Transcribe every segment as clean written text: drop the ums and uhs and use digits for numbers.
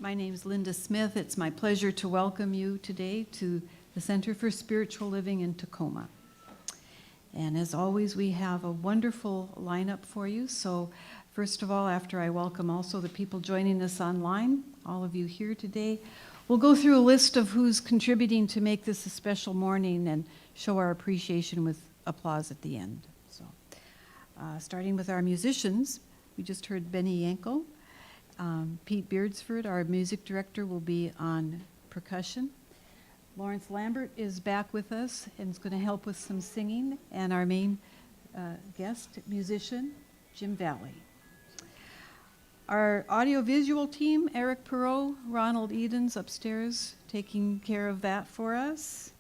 My name is Linda Smith. It's my pleasure to welcome you today to the Center for Spiritual Living in Tacoma. And as always, we have a wonderful lineup for you. So first of all, after I welcome also the people joining us online, all of you here today, we'll go through a list of who's contributing to make this a special morning and show our appreciation with applause at the end. So, starting with our musicians, we just heard Benny Yangco. Pete Beresford, our music director, will be on percussion. Lawrence Lambert is back with us and is going to help with some singing. And our main guest musician, Jim Valley. Our audiovisual team, Erik Perrohe, Ronald Eden's upstairs, taking care of that for us.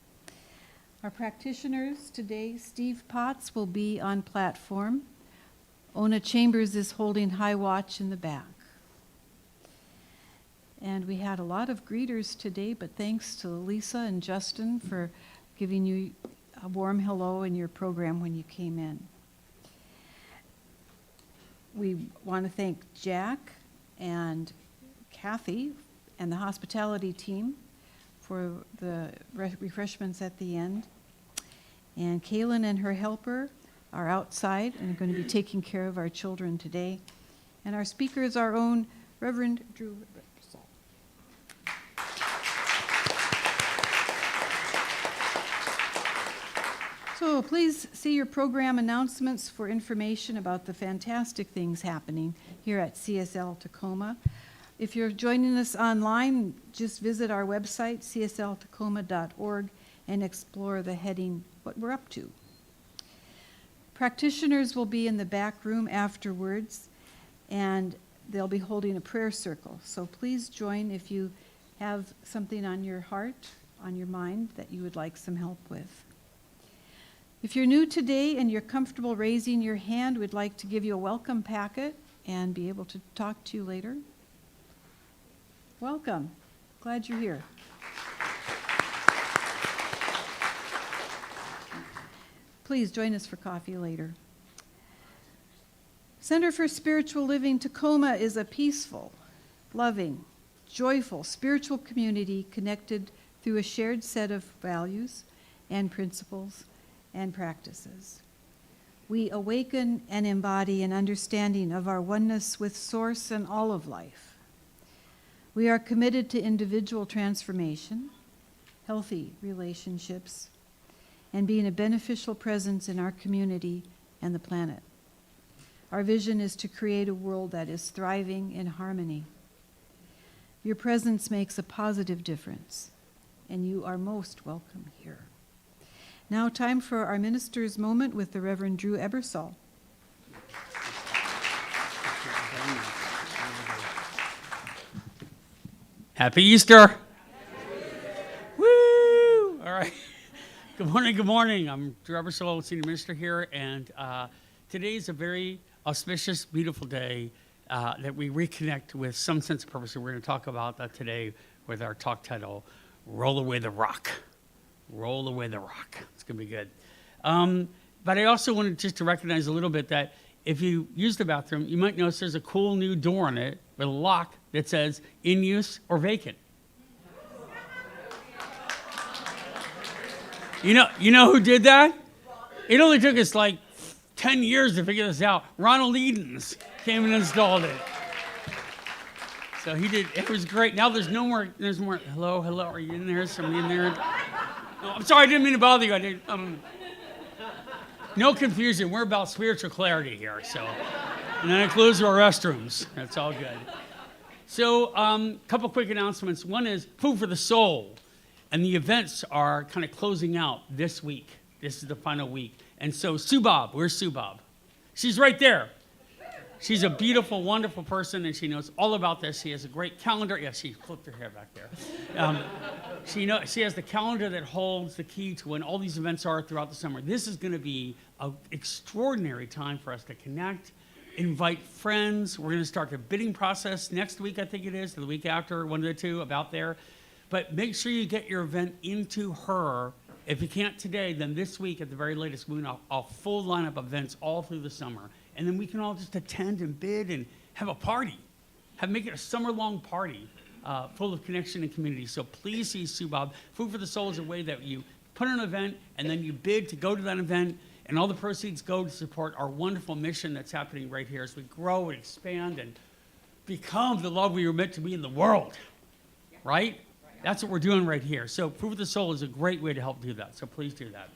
Our practitioners today, Steve Potts will be on platform. Ona Chambers is holding high watch in the back. And we had a lot of greeters today, but thanks to Lisa and Justin for giving you a warm hello in your program when you came in. We want to thank Jack and Kathy and the hospitality team for the refreshments at the end. And Kaylin and her helper are outside and are going to be taking care of our children today. And our speaker is our own Rev Drew Ebersole. So please see your program announcements for information about the fantastic things happening here at CSL Tacoma. If you're joining us online, just visit our website, csltacoma.org, and explore the heading, What We're Up To. Practitioners will be in the back room afterwards, and they'll be holding a prayer circle. So please join if you have something on your heart, on your mind, that you would like some help with. If you're new today and you're comfortable raising your hand, we'd like to give you a welcome packet and be able to talk to you later. Welcome. Glad you're here. Please join us for coffee later. Center for Spiritual Living Tacoma is a peaceful, loving, joyful spiritual community connected through a shared set of values and principles and practices. We awaken and embody an understanding of our oneness with Source and all of life. We are committed to individual transformation, healthy relationships, and being a beneficial presence in our community and the planet. Our vision is to create a world that is thriving in harmony. Your presence makes a positive difference, and you are most welcome here. Now, time for our minister's moment with the Rev Drew Ebersole. Happy Easter! Woo! All right. Good morning. I'm Drew Ebersole, Senior Minister here, and today is a very auspicious, beautiful day that we reconnect with some sense of purpose. And we're going to talk about that today with our talk title, Roll Away the Rock. Roll away the rock. It's going to be good. But I also wanted just to recognize a little bit that if you use the bathroom, you might notice there's a cool new door on it with a lock that says in use or vacant. You know who did that? It only took us like 10 years to figure this out. Ronald Eden's came and installed it. So he did. It was great. Now there's more. Hello, are you in there? Somebody in there? Oh, I'm sorry, I didn't mean to bother you. No confusion. We're about spiritual clarity here. So, and that includes our restrooms. That's all good. So, couple quick announcements. One is Food for the Soul, and the events are kind of closing out this week. This is the final week, and so Sue Bob. Where's Sue Bob? She's right there. She's a beautiful, wonderful person, and she knows all about this. She has a great calendar. Yeah, she flipped her hair back there. She has the calendar that holds the key to when all these events are throughout the summer. This is going to be an extraordinary time for us to connect, invite friends. We're going to start the bidding process next week, I think it is, or the week after, one of the two, about there. But make sure you get your event into her. If you can't today, then this week at the very latest, we're going to have a full lineup of events all through the summer. And then we can all just attend and bid and have a party. Make it a summer-long party full of connection and community. So please see Sue Bob. Food for the Soul is a way that you put on an event and then you bid to go to that event, and all the proceeds go to support our wonderful mission that's happening right here as we grow and expand and become the love we were meant to be in the world, right? That's what we're doing right here. So Food for the Soul is a great way to help do that, so please do that.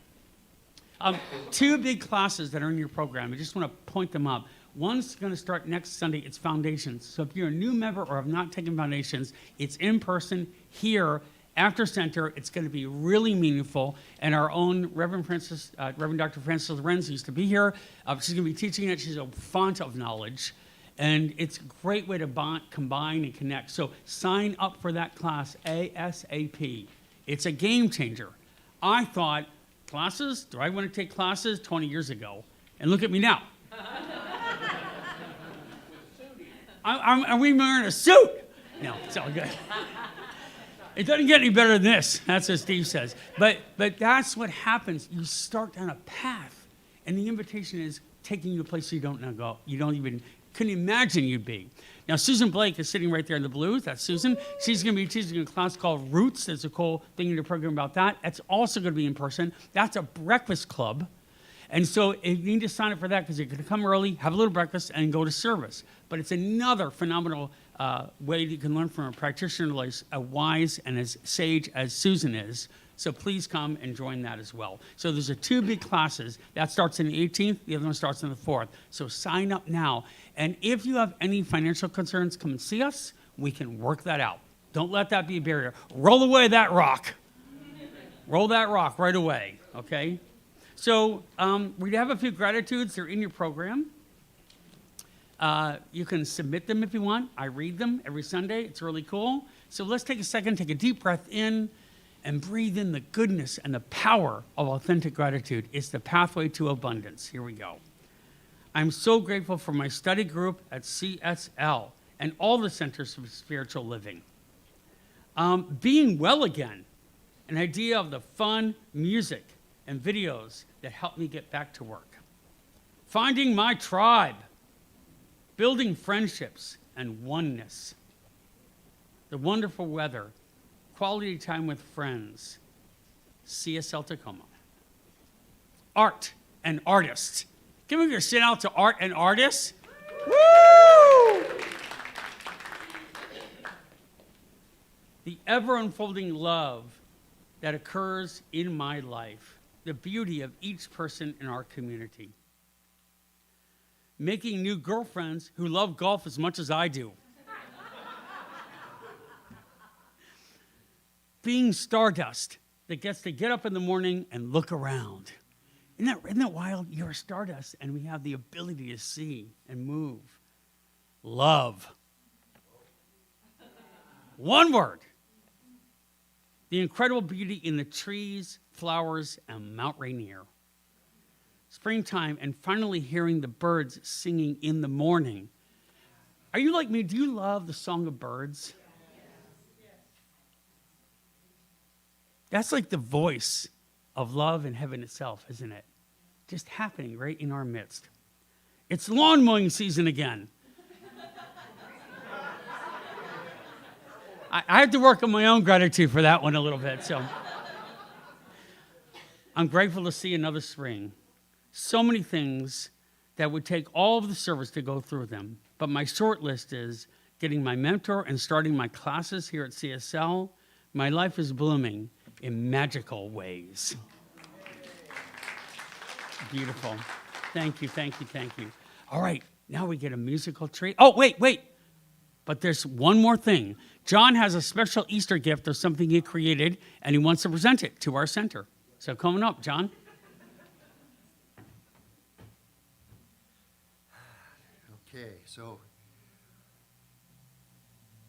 2 big classes that are in your program, I just want to point them up. One's going to start next Sunday. It's Foundations. So if you're a new member or have not taken Foundations, it's in person here after Center. It's going to be really meaningful. And our own Reverend Dr. Frances Lorenz used to be here. She's going to be teaching it. She's a font of knowledge. And it's a great way to combine and connect. So sign up for that class ASAP. It's a game changer. I thought, classes? Do I want to take classes? 20 years ago. And look at me now. Are we wearing a suit? No, it's all good. It doesn't get any better than this. That's what Steve says. But that's what happens. You start down a path, and the invitation is taking you to places you don't know go. You don't even couldn't imagine you'd be. Now, Susan Blake is sitting right there in the blues. That's Susan. She's going to be teaching a class called Roots. There's a cool thing in the program about that. That's also going to be in person. That's a breakfast club. And so you need to sign up for that because you're going to come early, have a little breakfast, and go to service. But it's another phenomenal way that you can learn from a practitioner as wise and as sage as Susan is. So please come and join that as well. So there's 2 big classes. That starts on the 18th. The other one starts on the 4th. So sign up now. And if you have any financial concerns, come and see us. We can work that out. Don't let that be a barrier. Roll away that rock. Roll that rock right away, okay? So we have a few gratitudes. They're in your program. You can submit them if you want. I read them every Sunday. It's really cool. So let's take a second, take a deep breath in, and breathe in the goodness and the power of authentic gratitude. It's the pathway to abundance. Here we go. I'm so grateful for my study group at CSL and all the Centers for Spiritual Living. Being well again, an idea of the fun music and videos that help me get back to work. Finding my tribe, building friendships and oneness. The wonderful weather, quality time with friends, CSL Tacoma. Art and artists. Can we give a shout out to art and artists? Woo! The ever-unfolding love that occurs in my life, the beauty of each person in our community. Making new girlfriends who love golf as much as I do. Being stardust that gets to get up in the morning and look around. Isn't that wild? You're stardust, and we have the ability to see and move. Love. One word. The incredible beauty in the trees, flowers, and Mount Rainier. Springtime, and finally hearing the birds singing in the morning. Are you like me? Do you love the song of birds? That's like the voice of love in heaven itself, isn't it? Just happening right in our midst. It's lawn mowing season again. I have to work on my own gratitude for that one a little bit. So I'm grateful to see another spring. So many things that would take all of the service to go through them. But my short list is getting my mentor and starting my classes here at CSL. My life is blooming in magical ways. Beautiful. Thank you, thank you, thank you. All right, now we get a musical treat. Oh, wait. But there's one more thing. John has a special Easter gift of something he created, and he wants to present it to our center. So coming up, John. Okay, so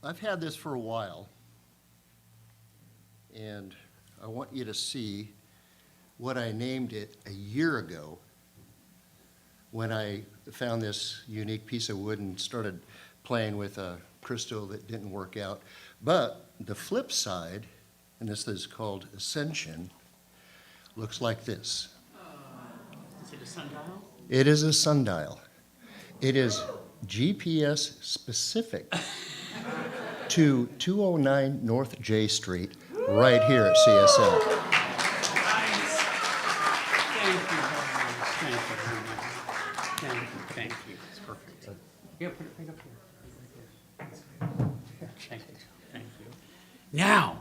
I've had this for a while, and I want you to see what I named it a year ago when I found this unique piece of wood and started playing with a crystal that didn't work out. But the flip side, and this is called Ascension, looks like this. Is it a sundial? It is a sundial. It is GPS specific. to 209 North J Street, right here at CSL. Thank you very much. Thank you very much. Thank you. It's perfect. Yeah, put it right up here. Thank you. Thank you. Now,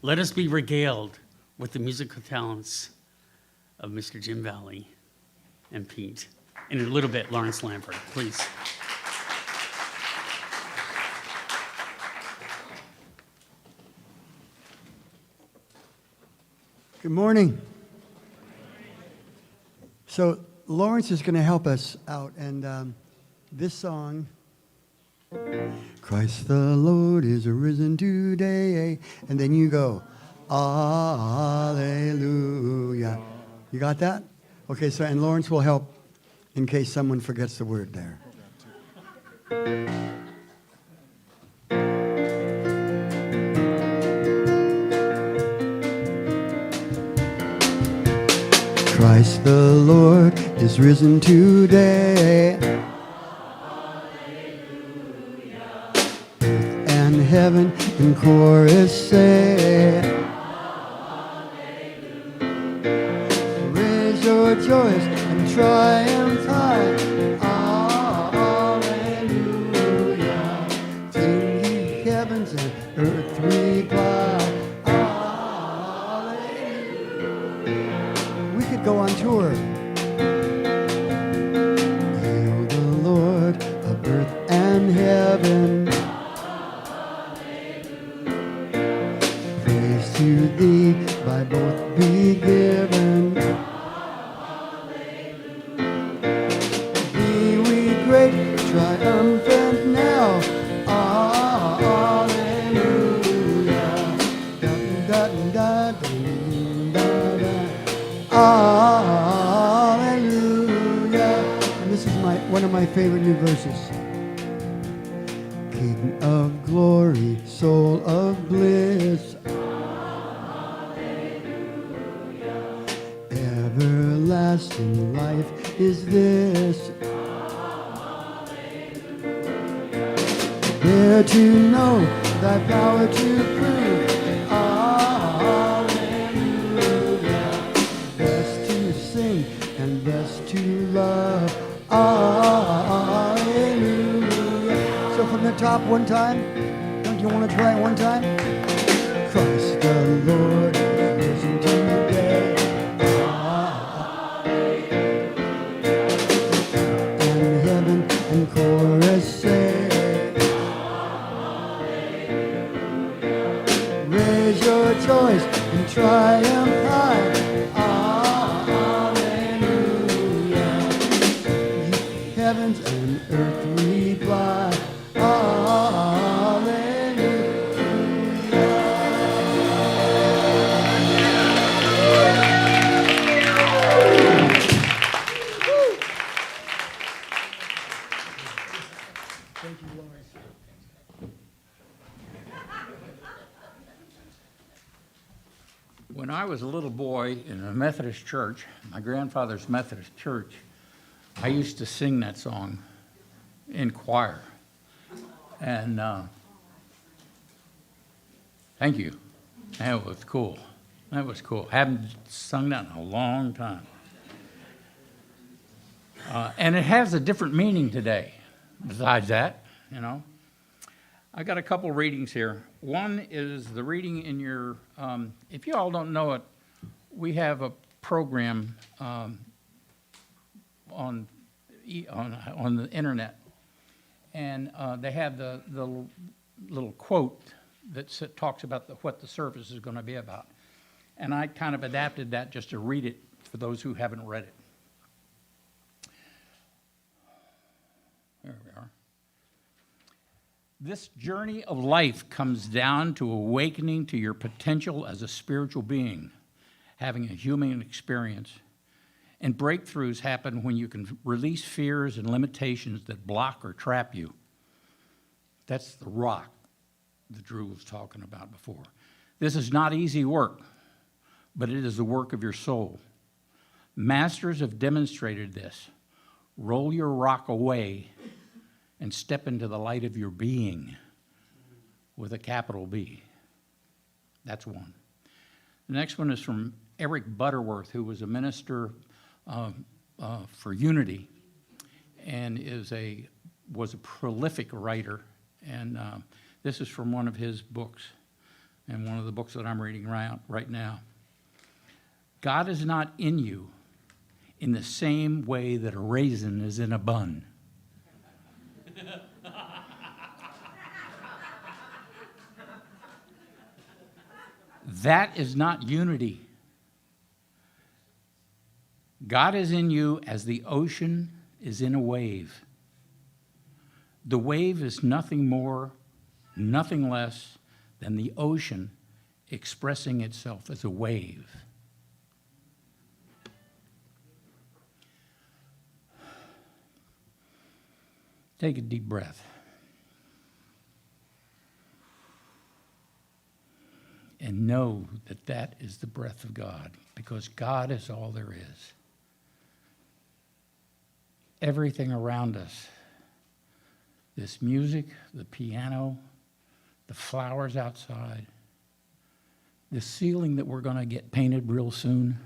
let us be regaled with the musical talents of Mr. Jim Valley and Pete. And in a little bit, Lawrence Lamford, please. Good morning. So Lawrence is going to help us out, and this song, Christ the Lord is risen today, and then you go, Alleluia. You got that? Okay, so, and Lawrence will help in case someone forgets the word there. Christ the Lord is risen today. Hallelujah. Earth and heaven in chorus say, Hallelujah. Raise your joys and triumph high. Hallelujah. Sing ye heavens and earth reply. Go on tour. Hail the Lord of earth and heaven. Hallelujah. Praise to thee by both be given. Hallelujah. Be we great, triumphant now. Hallelujah. Da, da, da, da. Hallelujah. And this is one of my favorite new verses. King of glory, soul of bliss. Hallelujah. Everlasting life is this. Hallelujah. Dare to know thy power to prove. And best to love. Hallelujah. So from the top one time, don't you want to try it one time? Christ the Lord is risen today. Hallelujah. And heaven and chorus say, Hallelujah. Raise your joys and triumph high. Heavens and earth reply, Thank you, Lawrence. When I was a little boy in a Methodist church, my grandfather's Methodist church, I used to sing that song in choir. And thank you. That was cool. That was cool. Haven't sung that in a long time. And it has a different meaning today, besides that, you know. I got a couple readings here. One is the reading in your, if you all don't know it, we have a program on the internet, and they have the little quote that talks about what the service is going to be about. And I kind of adapted that just to read it for those who haven't read it. There we are. This journey of life comes down to awakening to your potential as a spiritual being, having a human experience. And breakthroughs happen when you can release fears and limitations that block or trap you. That's the rock that Drew was talking about before. This is not easy work, but it is the work of your soul. Masters have demonstrated this. Roll your rock away and step into the light of your being. with a capital B. That's one. The next one is from Eric Butterworth, who was a minister for Unity and was a prolific writer. And this is from one of his books, and one of the books that I'm reading right now. God is not in you in the same way that a raisin is in a bun. That is not unity. God is in you as the ocean is in a wave. The wave is nothing more, nothing less than the ocean expressing itself as a wave. Take a deep breath. And know that that is the breath of God, because God is all there is. Everything around us, this music, the piano, the flowers outside, the ceiling that we're going to get painted real soon,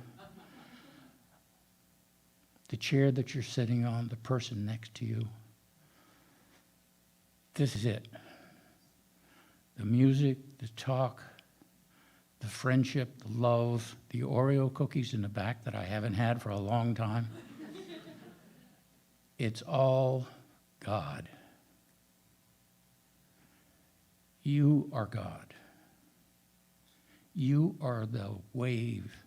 the chair that you're sitting on, the person next to you. This is it. The music, the talk, the friendship, the love, the Oreo cookies in the back that I haven't had for a long time. It's all God. You are God. You are the wave.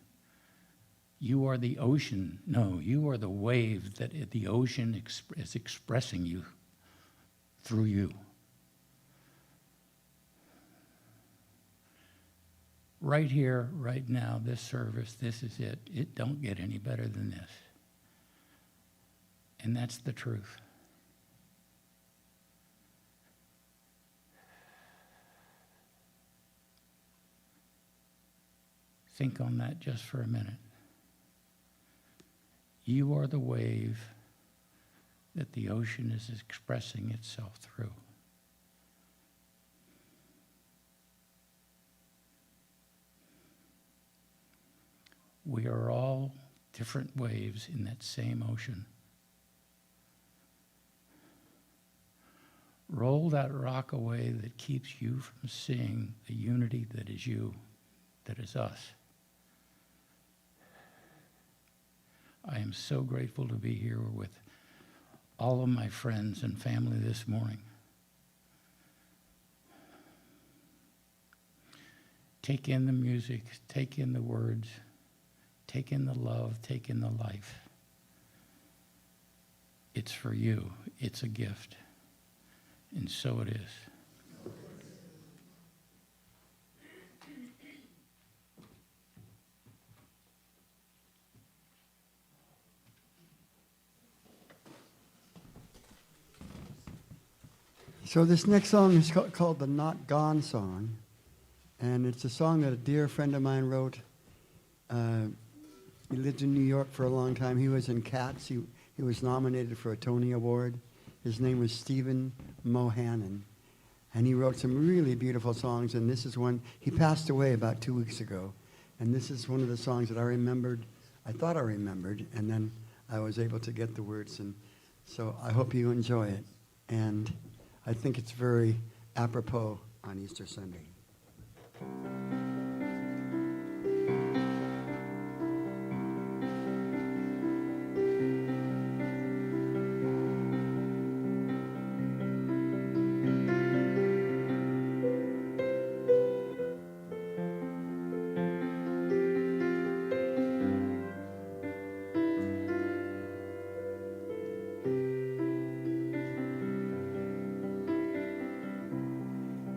You are the ocean. No, you are the wave that the ocean is expressing you through you. Right here, right now, this service, this is it. It don't get any better than this. And that's the truth. Think on that just for a minute. You are the wave that the ocean is expressing itself through. We are all different waves in that same ocean. Roll that rock away that keeps you from seeing the unity that is you, that is us. I am so grateful to be here with all of my friends and family this morning. Take in the music, take in the words, take in the love, take in the life. It's for you. It's a gift. And so it is. So this next song is called the Not Gone song. And it's a song that a dear friend of mine wrote. He lived in New York for a long time. He was in Cats. He was nominated for a Tony Award. His name was Stephen Mohannan. And he wrote some really beautiful songs. And this is one, he passed away about 2 weeks ago. And this is one of the songs that I remembered, I thought I remembered, and then I was able to get the words. And so I hope you enjoy it. And I think it's very apropos on Easter Sunday.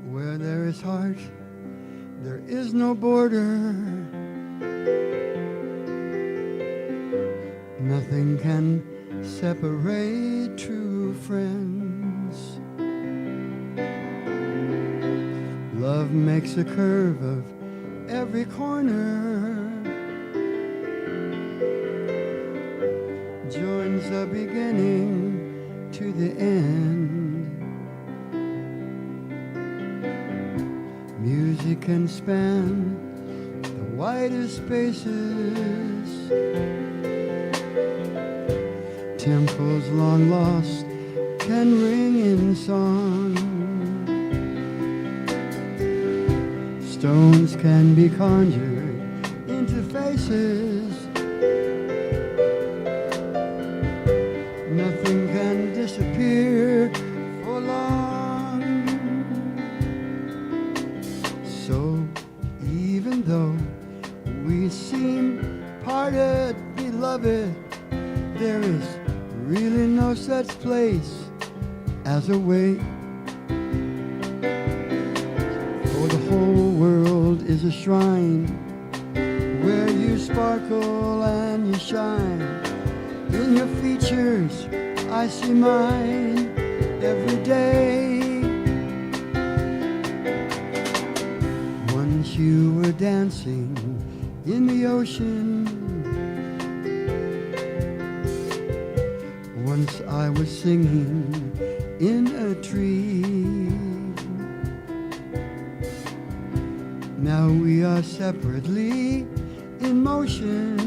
Where there is heart, there is no border. Nothing can separate true friends. Love makes a curve of every corner, joins the beginning to the end. can span the widest spaces. Temples long lost can ring in song. Stones can be conjured into faces. Nothing can disappear for long. So even though we seem parted, beloved, there is really no such place as a way. For the whole world is a shrine where you sparkle and you shine. In your features I see mine every day. Once you were dancing in the ocean. Once I was singing in a tree. Now we are separately in motion,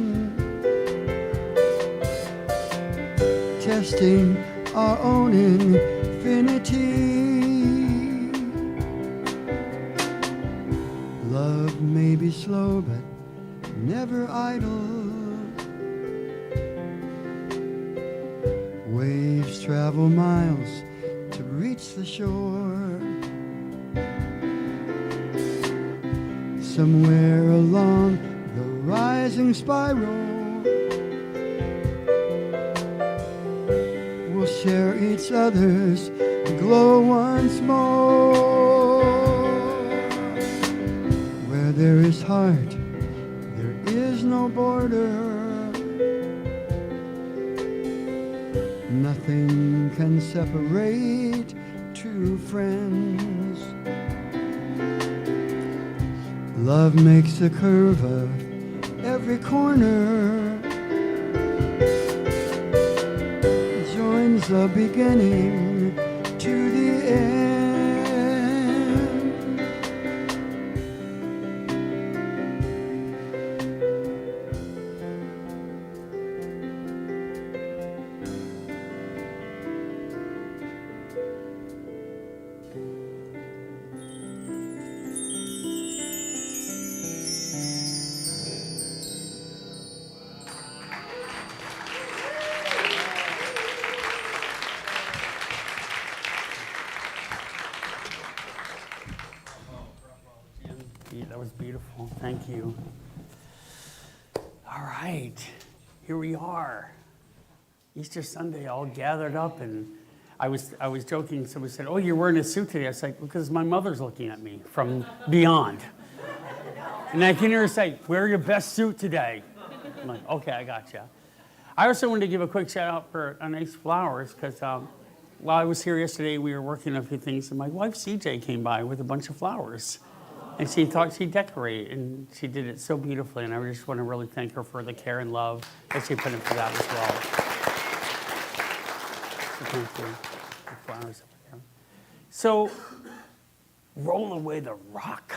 testing our own infinity. Love may be slow but never idle. Waves travel miles to reach the shore. Somewhere along the rising spiral, we'll share each other's glow once more. Where there is heart, there is no border. Nothing can separate true friends. Love makes a curve of every corner, joins the beginning to the end. That was beautiful. Thank you. All right, here we are. Easter Sunday, all gathered up, and I was joking. Somebody said, "Oh, you're wearing a suit today." I was like, "Because my mother's looking at me from beyond." And I can hear her say, "Wear your best suit today." I'm like, "Okay, I gotcha." I also wanted to give a quick shout out for nice flowers because while I was here yesterday, we were working on a few things, and my wife CJ came by with a bunch of flowers. And she thought she'd decorate, and she did it so beautifully, and I just want to really thank her for the care and love that she put into that as well. So thank you. The flowers up there. So, roll away the rock.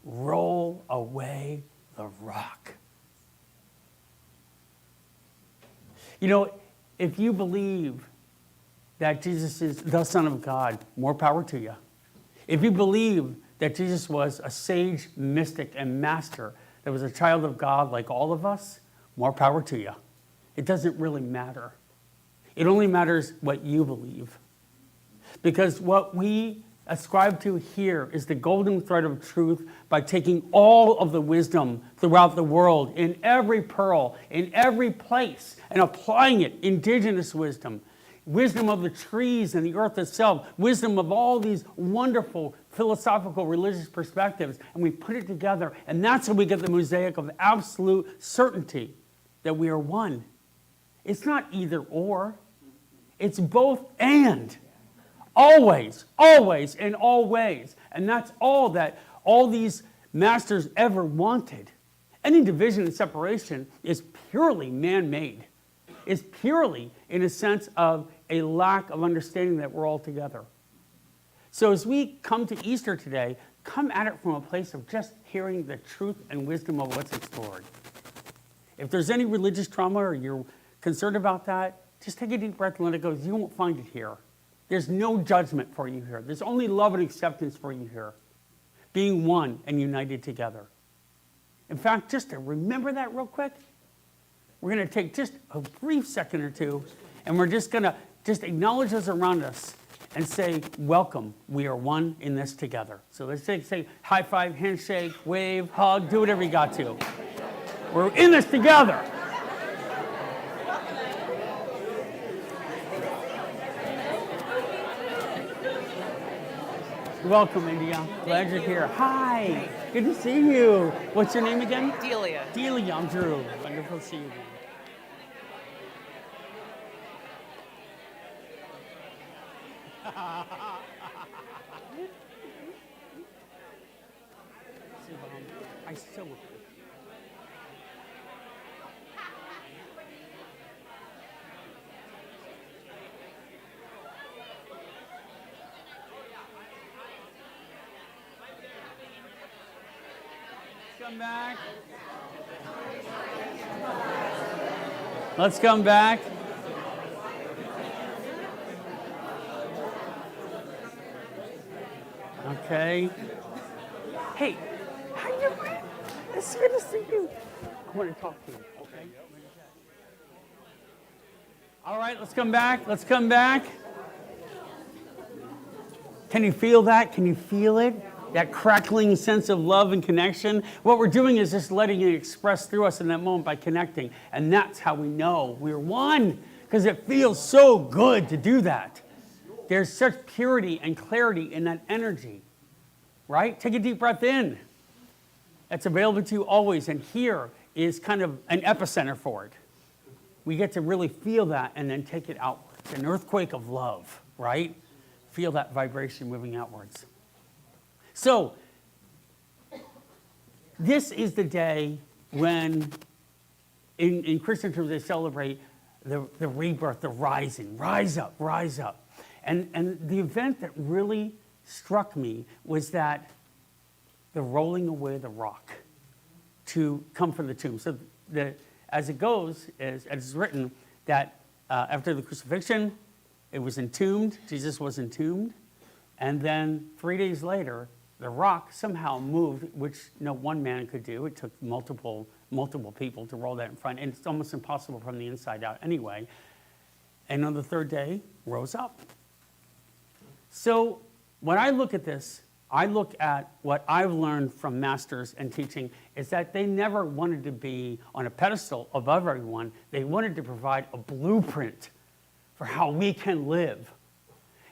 Roll away the rock. You know, if you believe that Jesus is the Son of God, more power to you. If you believe that Jesus was a sage, mystic, and master, that was a child of God like all of us, more power to you. It doesn't really matter. It only matters what you believe. Because what we ascribe to here is the golden thread of truth by taking all of the wisdom throughout the world, in every pearl, in every place, and applying it, indigenous wisdom, wisdom of the trees and the earth itself, wisdom of all these wonderful philosophical religious perspectives, and we put it together, and that's how we get the mosaic of absolute certainty that we are one. It's not either or, it's both and. Always, always, and always. And that's all that all these masters ever wanted. Any division and separation is purely man-made. It's purely in a sense of a lack of understanding that we're all together. So as we come to Easter today, come at it from a place of just hearing the truth and wisdom of what's explored. If there's any religious trauma or you're concerned about that, just take a deep breath and let it go. You won't find it here. There's no judgment for you here. There's only love and acceptance for you here. Being one and united together. In fact, just to remember that real quick, we're going to take just a brief second or two, and we're just going to just acknowledge those around us and say, welcome, we are one in this together. So let's say high five, handshake, wave, hug, do whatever you got to. We're in this together. Welcome, India. Glad you're here. Hi. Good to see you. What's your name again? Delia. Delia, I'm Drew. Wonderful to see you again. I so come back. Let's come back. Okay. Hey, how you doing? It's good to see you. I want to talk to you. Okay. All right, let's come back. Let's come back. Can you feel that? Can you feel it? That crackling sense of love and connection. What we're doing is just letting it express through us in that moment by connecting. And that's how we know we're one, because it feels so good to do that. There's such purity and clarity in that energy, right? Take a deep breath in. That's available to you always. And here is kind of an epicenter for it. We get to really feel that and then take it outwards. An earthquake of love, right? Feel that vibration moving outwards. So, this is the day when, in Christian terms, they celebrate the rebirth, the rising. Rise up, rise up. And the event that really struck me was that the rolling away the rock to come from the tomb. So, as it goes, as it's written, that after the crucifixion, it was entombed. Jesus was entombed. And then 3 days later, the rock somehow moved, which no one man could do. It took multiple people to roll that in front, and it's almost impossible from the inside out anyway. And on the third day, rose up. So when I look at this, I look at what I've learned from masters and teaching is that they never wanted to be on a pedestal above everyone. They wanted to provide a blueprint for how we can live.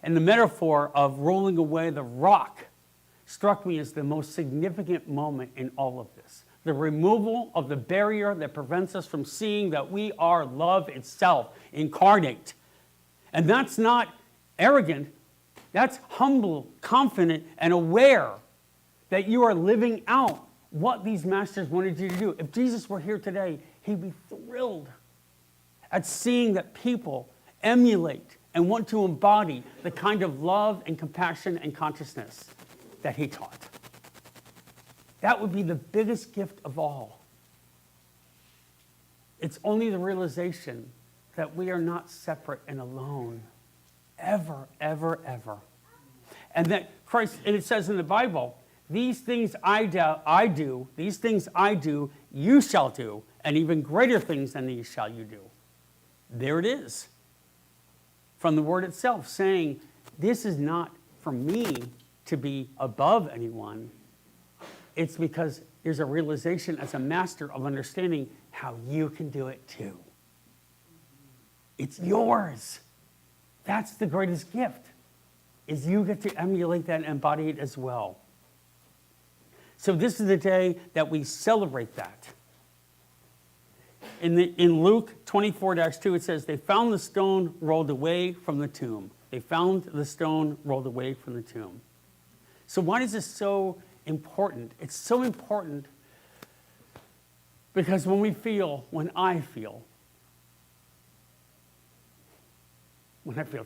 And the metaphor of rolling away the rock struck me as the most significant moment in all of this. The removal of the barrier that prevents us from seeing that we are love itself, incarnate. And that's not arrogant, that's humble, confident, and aware that you are living out what these masters wanted you to do. If Jesus were here today, he'd be thrilled at seeing that people emulate and want to embody the kind of love and compassion and consciousness that he taught. That would be the biggest gift of all. It's only the realization that we are not separate and alone, ever, ever, ever. And that Christ, and it says in the Bible, these things I do, these things I do, you shall do, and even greater things than these shall you do. There it is. From the word itself, saying, this is not for me to be above anyone. It's because there's a realization as a master of understanding how you can do it too. It's yours. That's the greatest gift, is you get to emulate that and embody it as well. So this is the day that we celebrate that. In Luke 24-2, it says, they found the stone rolled away from the tomb. They found the stone rolled away from the tomb. So why is this so important? It's so important because when I feel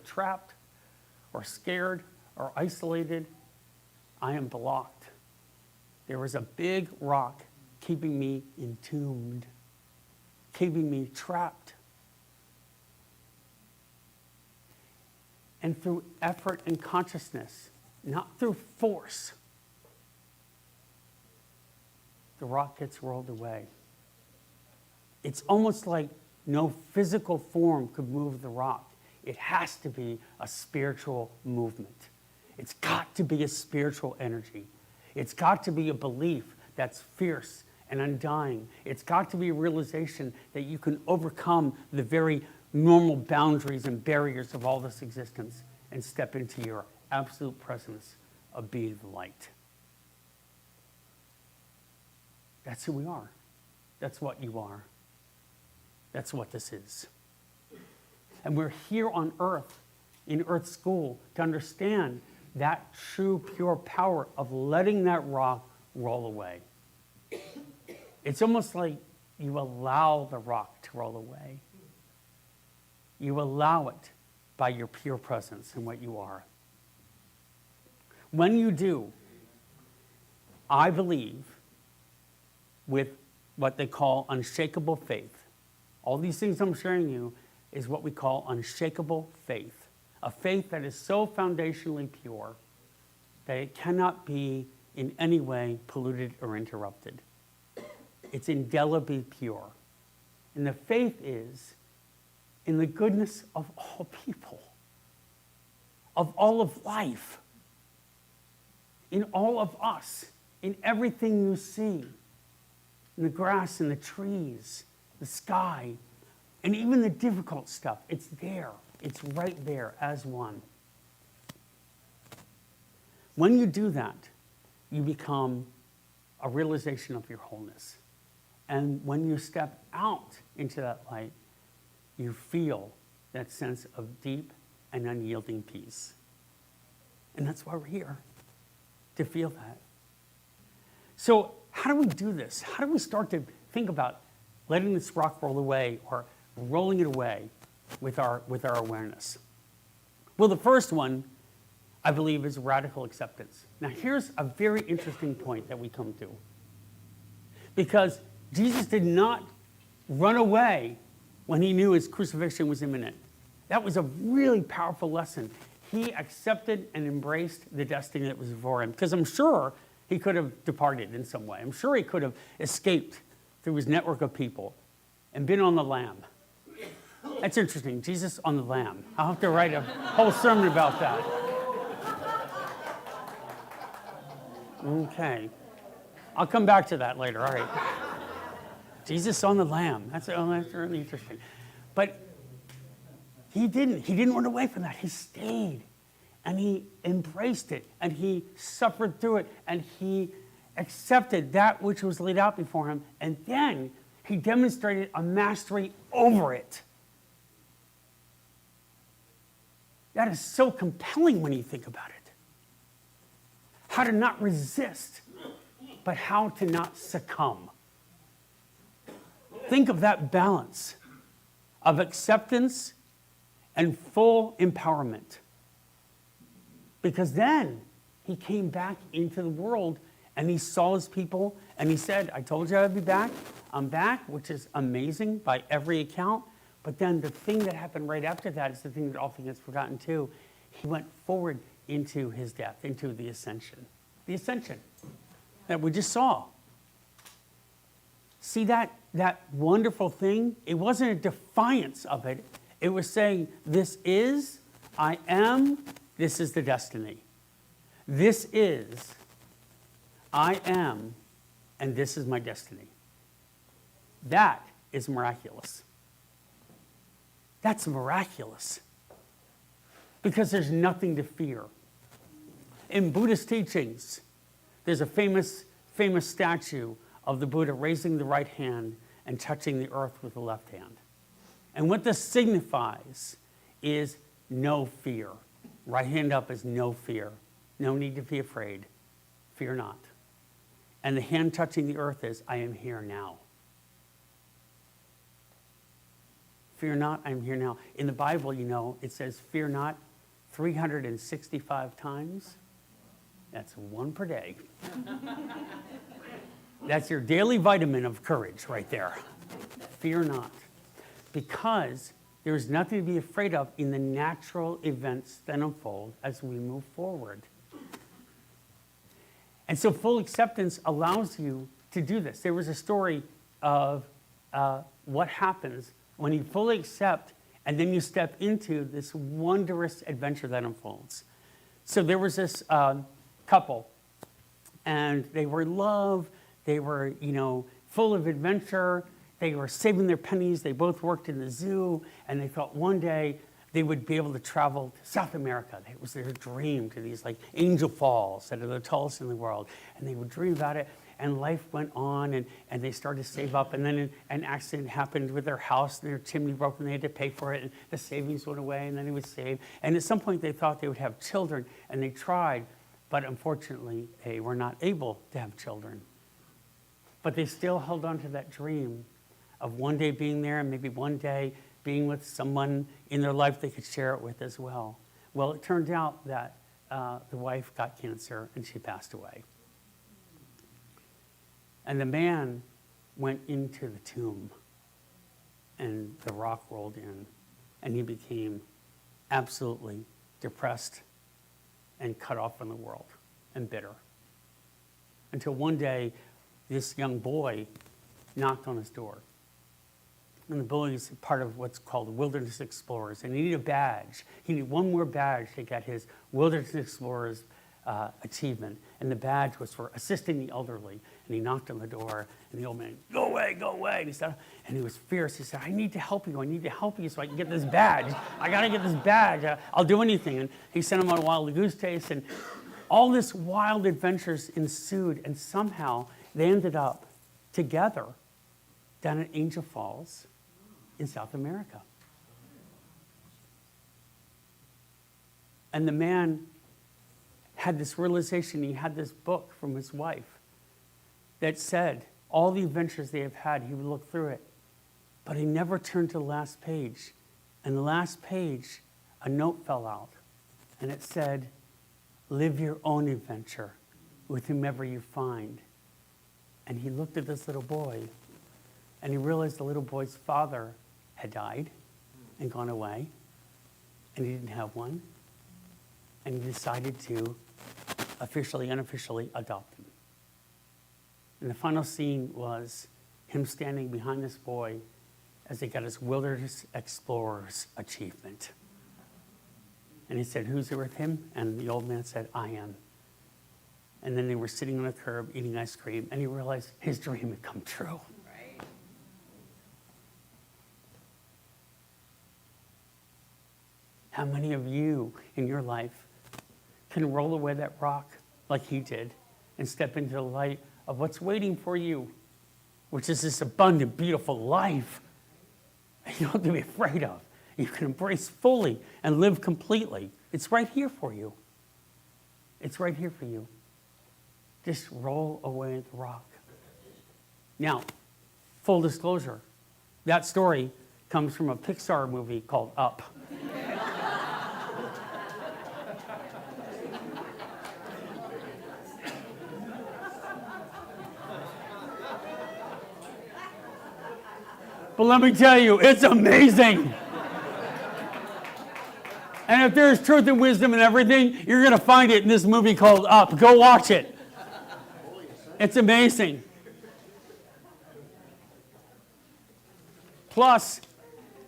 trapped or scared or isolated, I am blocked there was a big rock keeping me entombed, keeping me trapped. And through effort and consciousness, not through force, the rock gets rolled away. It's almost like no physical form could move the rock. It has to be a spiritual movement. It's got to be a spiritual energy. It's got to be a belief that's fierce and undying. It's got to be a realization that you can overcome the very normal boundaries and barriers of all this existence and step into your absolute presence of being the light. That's who we are. That's what you are. That's what this is. And we're here on earth, in Earth School, to understand that true, pure power of letting that rock roll away. It's almost like you allow the rock to roll away. You allow it by your pure presence and what you are. When you do, I believe, with what they call unshakable faith, all these things I'm sharing you is what we call unshakable faith. A faith that is so foundationally pure that it cannot be in any way polluted or interrupted. It's indelibly pure. And the faith is in the goodness of all people, of all of life, in all of us, in everything you see, in the grass and the trees, the sky, and even the difficult stuff. It's there. It's right there as one. When you do that, you become a realization of your wholeness. And when you step out into that light, you feel that sense of deep and unyielding peace. And that's why we're here, to feel that. So how do we do this? How do we start to think about letting this rock roll away or rolling it away with our awareness? Well, the first one, I believe, is radical acceptance. Now, here's a very interesting point that we come to. Because Jesus did not run away when he knew his crucifixion was imminent. That was a really powerful lesson. He accepted and embraced the destiny that was before him. Because I'm sure he could have departed in some way. I'm sure he could have escaped through his network of people and been on the lamb. That's interesting, Jesus on the lamb. I'll have to write a whole sermon about that. Okay. I'll come back to that later, all right. Jesus on the lamb. That's really interesting. But he didn't run away from that. He stayed, and he embraced it, and he suffered through it, and he accepted that which was laid out before him, and then he demonstrated a mastery over it. That is so compelling when you think about it. How to not resist, but how to not succumb. Think of that balance of acceptance and full empowerment. Because then he came back into the world and he saw his people and he said, I told you I'd be back. I'm back, which is amazing by every account. But then the thing that happened right after that is the thing that often gets forgotten too. He went forward into his death, into the ascension. The ascension that we just saw. See that wonderful thing? It wasn't a defiance of it. It was saying, this is, I am, this is the destiny. This is, I am, and this is my destiny. That is miraculous. That's miraculous. Because there's nothing to fear. In Buddhist teachings, there's a famous statue of the Buddha raising the right hand and touching the earth with the left hand. And what this signifies is no fear. Right hand up is no fear. No need to be afraid. Fear not. And the hand touching the earth is, I am here now. Fear not, I am here now. In the Bible, it says, fear not 365 times. That's one per day. That's your daily vitamin of courage right there. Fear not. Because there is nothing to be afraid of in the natural events that unfold as we move forward. And so full acceptance allows you to do this. There was a story of what happens when you fully accept and then you step into this wondrous adventure that unfolds. So there was this couple, and they were in love. They were, full of adventure. They were saving their pennies. They both worked in the zoo, and they thought one day they would be able to travel to South America. It was their dream, to these like Angel Falls that are the tallest in the world. And they would dream about it, and life went on, and they started to save up. And then an accident happened with their house, and their chimney broke, and they had to pay for it, and the savings went away, and then it was saved. And at some point, they thought they would have children, and they tried, but unfortunately, they were not able to have children. But they still held on to that dream of one day being there, and maybe one day being with someone in their life they could share it with as well. Well, it turned out that the wife got cancer and she passed away. And the man went into the tomb and the rock rolled in and he became absolutely depressed and cut off from the world and bitter. Until one day, this young boy knocked on his door. And the boy is part of what's called Wilderness Explorers. And he needed a badge. He needed one more badge to get his Wilderness Explorers achievement. And the badge was for assisting the elderly. And he knocked on the door, and the old man, go away, go away. And he was fierce. He said, I need to help you so I can get this badge. I got to get this badge. I'll do anything. And he sent him on a wild goose chase. And all this wild adventures ensued. And somehow they ended up together down at Angel Falls in South America. And the man had this realization. He had this book from his wife that said all the adventures they have had, he would look through it. But he never turned to the last page. And the last page, a note fell out. And it said, live your own adventure with whomever you find. And he looked at this little boy, and he realized the little boy's father had died and gone away, and he didn't have one. And he decided to officially, unofficially adopt him. And the final scene was him standing behind this boy as he got his Wilderness Explorer's achievement. And he said, who's with him? And the old man said, I am. And then they were sitting on a curb eating ice cream, and he realized his dream had come true. Right. How many of you in your life can roll away that rock like he did and step into the light of what's waiting for you, which is this abundant, beautiful life that you don't have to be afraid of. You can embrace fully and live completely. It's right here for you. It's right here for you. Just roll away the rock. Now, full disclosure, that story comes from a Pixar movie called Up. But let me tell you, it's amazing. And if there's truth and wisdom and everything, you're going to find it in this movie called Up. Go watch it. It's amazing. Plus,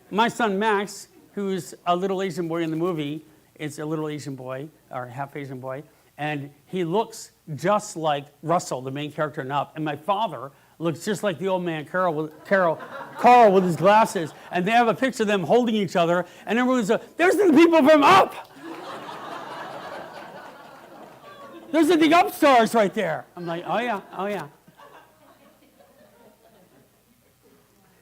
my son Max, who's a little Asian boy in the movie, is a little Asian boy, or half Asian boy, and he looks just like Russell, the main character in Up. And my father looks just like the old man Carl with his glasses. And they have a picture of them holding each other, and everyone's there's the people from Up! Those are the Up stars right there. I'm like, oh yeah.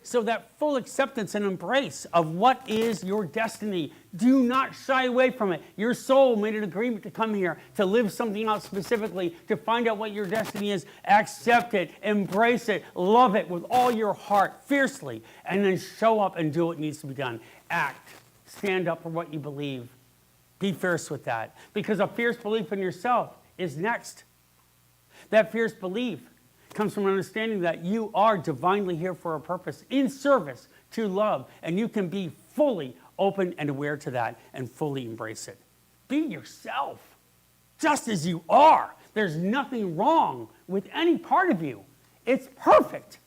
So that full acceptance and embrace of what is your destiny. Do not shy away from it. Your soul made an agreement to come here, to live something out specifically, to find out what your destiny is. Accept it, embrace it, love it with all your heart, fiercely, and then show up and do what needs to be done. Act. Stand up for what you believe. Be fierce with that. Because a fierce belief in yourself is next. That fierce belief comes from understanding that you are divinely here for a purpose, in service to love, and you can be fully open and aware to that and fully embrace it. Be yourself, just as you are. There's nothing wrong with any part of you. It's perfect.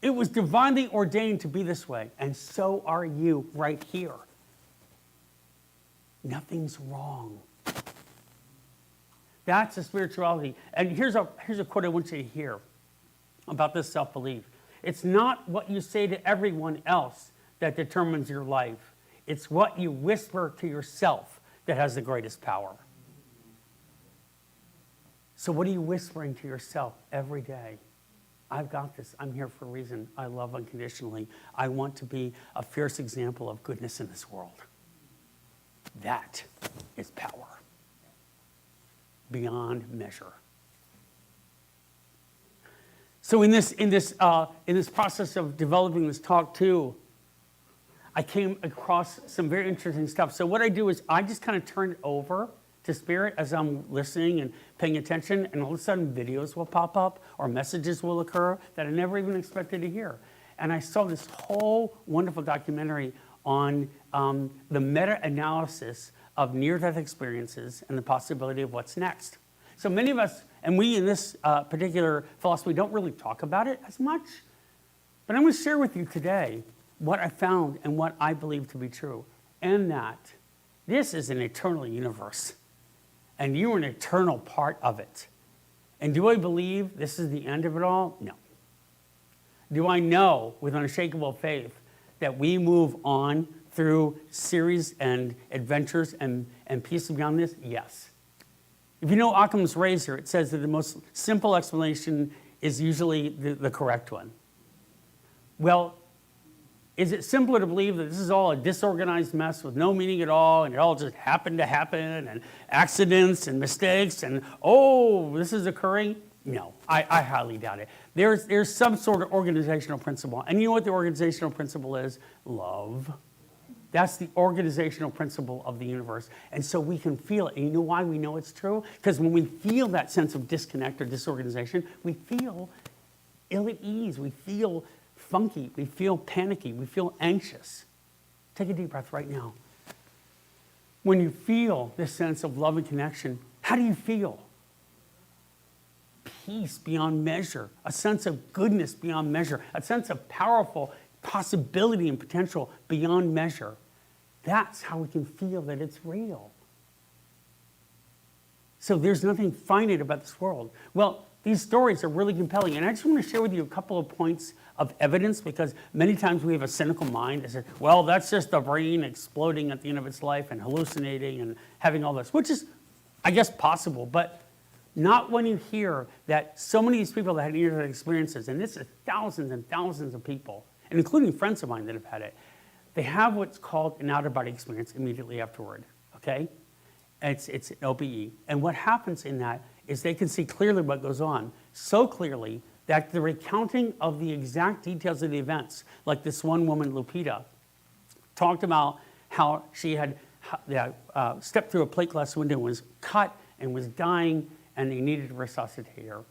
It was divinely ordained to be this way, and so are you right here. Nothing's wrong. That's a spirituality. And here's a quote I want you to hear about this self-belief. It's not what you say to everyone else that determines your life. It's what you whisper to yourself that has the greatest power. So what are you whispering to yourself every day? I've got this. I'm here for a reason. I love unconditionally. I want to be a fierce example of goodness in this world. That is power. Beyond measure. So in this process of developing this talk too, I came across some very interesting stuff. So what I do is I just kind of turn it over to Spirit as I'm listening and paying attention, and all of a sudden videos will pop up or messages will occur that I never even expected to hear. And I saw this whole wonderful documentary on the meta-analysis of near-death experiences and the possibility of what's next. So many of us, and we in this particular philosophy don't really talk about it as much, but I'm going to share with you today what I found and what I believe to be true, and that this is an eternal universe, and you are an eternal part of it. And do I believe this is the end of it all? No. Do I know with unshakable faith that we move on through series and adventures and pieces beyond this? Yes. If you know Occam's razor, it says that the most simple explanation is usually the correct one. Well, is it simpler to believe that this is all a disorganized mess with no meaning at all, and it all just happened to happen, and accidents and mistakes, and oh, this is occurring? No, I highly doubt it. There's some sort of organizational principle. And you know what the organizational principle is? Love. That's the organizational principle of the universe. And so we can feel it. And you know why we know it's true? Because when we feel that sense of disconnect or disorganization, we feel ill at ease. We feel funky. We feel panicky. We feel anxious. Take a deep breath right now. When you feel this sense of love and connection, how do you feel? Peace beyond measure, a sense of goodness beyond measure, a sense of powerful possibility and potential beyond measure. That's how we can feel that it's real. So there's nothing finite about this world. Well, these stories are really compelling, and I just want to share with you a couple of points of evidence, because many times we have a cynical mind that says, well, that's just the brain exploding at the end of its life and hallucinating and having all this, which is, I guess, possible, but not when you hear that so many of these people that had near-death experiences, and this is thousands and thousands of people, and including friends of mine that have had it, they have what's called an out-of-body experience immediately afterward, okay? It's an OBE. And what happens in that is they can see clearly what goes on, so clearly that the recounting of the exact details of the events, like this one woman, Lupita, talked about how she had stepped through a plate glass window and was cut and was dying, and they needed to resuscitate her.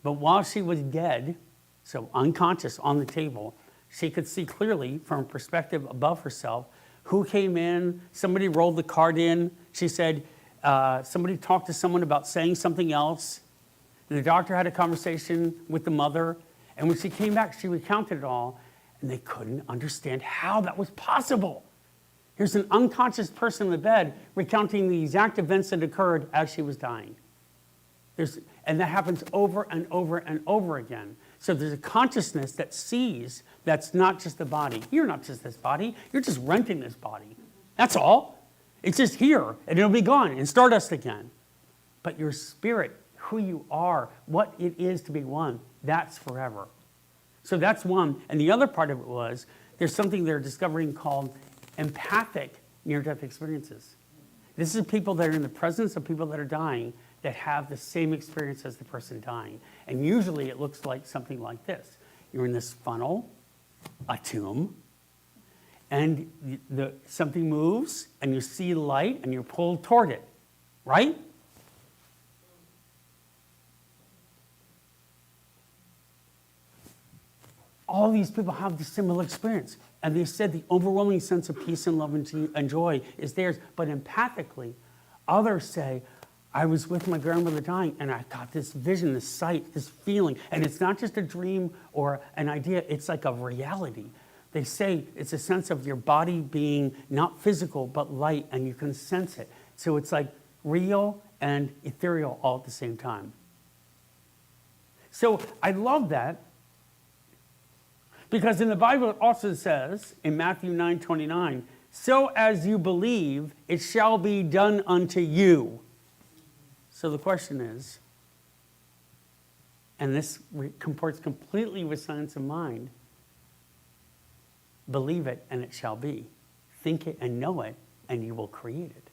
But while she was dead, so unconscious on the table, she could see clearly from a perspective above herself who came in. Somebody rolled the card in. She said somebody talked to someone about saying something else. The doctor had a conversation with the mother, and when she came back, she recounted it all, and they couldn't understand how that was possible. Here's an unconscious person in the bed recounting the exact events that occurred as she was dying. And that happens over and over and over again. So there's a consciousness that sees that's not just the body. You're not just this body. You're just renting this body. That's all. It's just here, and it'll be gone and stardust again. But your spirit, who you are, what it is to be one, that's forever. So that's one. And the other part of it was, there's something they're discovering called empathic near-death experiences. This is people that are in the presence of people that are dying that have the same experience as the person dying. And usually it looks like something like this. You're in this funnel, a tomb, and something moves, and you see light, and you're pulled toward it, right? all these people have this similar experience. And they said the overwhelming sense of peace and love and joy is theirs. But empathically, others say, I was with my grandmother dying, and I got this vision, this sight, this feeling. And it's not just a dream or an idea, it's like a reality. They say it's a sense of your body being not physical, but light, and you can sense it. So it's like real and ethereal all at the same time. So I love that, because in the Bible it also says, in Matthew 9:29, so as you believe, it shall be done unto you. So the question is, and this comports completely with science of mind, believe it and it shall be. Think it and know it, and you will create it.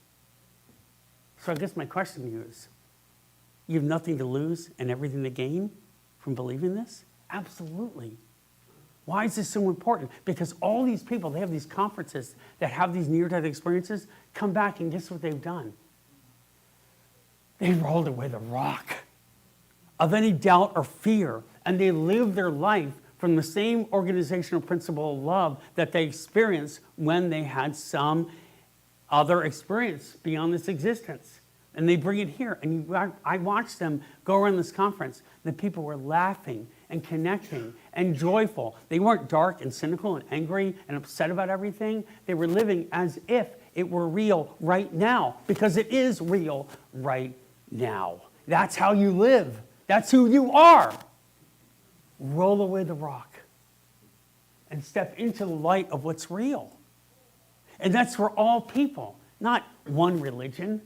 So I guess my question to you is, you have nothing to lose and everything to gain from believing this? Absolutely. Why is this so important? Because all these people, they have these conferences that have these near-death experiences, come back and guess what they've done? They rolled away the rock of any doubt or fear, and they live their life from the same organizational principle of love that they experienced when they had some other experience beyond this existence. And they bring it here. And I watched them go around this conference. The people were laughing and connecting and joyful. They weren't dark and cynical and angry and upset about everything. They were living as if it were real right now, because it is real right now. That's how you live. That's who you are. Roll away the rock and step into the light of what's real. And that's for all people, not one religion